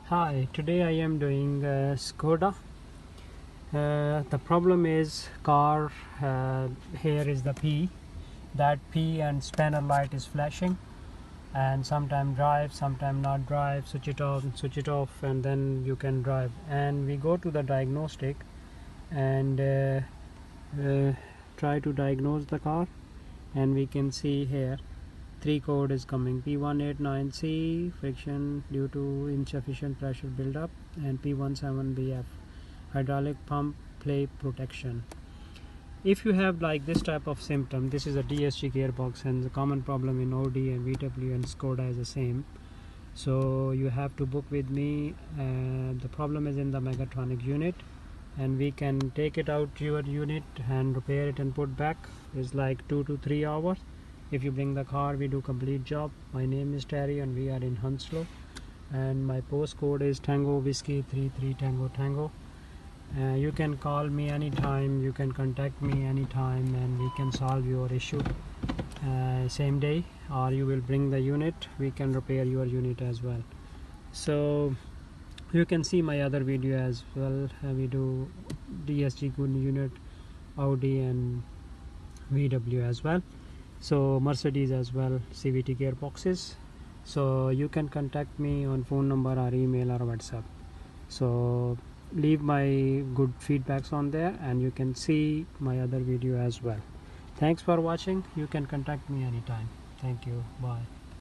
Hi, today I am doing Skoda. The problem is car, here is the P, that P and spanner light is flashing, and sometime drive, sometime not drive, switch it on, switch it off, and then you can drive. And we go to the diagnostic and try to diagnose the car, and we can see here 3 code is coming: P189C friction due to insufficient pressure buildup, and P17BF hydraulic pump plate protection. If you have like this type of symptom, this is a DSG gearbox, and the common problem in OD and VW and Skoda is the same. So you have to book with me. The problem is in the Mechatronic unit, and we can take it out to your unit and repair it and put back. It's like 2 to 3 hours. If you bring the car, we do complete job. My name is Terry and we are in Heathrow, and my postcode is Tango Whiskey 33 Tango Tango. You can call me anytime, you can contact me anytime, and we can solve your issue same day, or you will bring the unit, we can repair your unit as well. So you can see my other video as well. We do DSG good unit, Audi and VW as well, so Mercedes as well, CVT gearboxes. So you can contact me on phone number or email or WhatsApp. So leave my good feedbacks on there, and you can see my other video as well. Thanks for watching. You can contact me anytime. Thank you. Bye.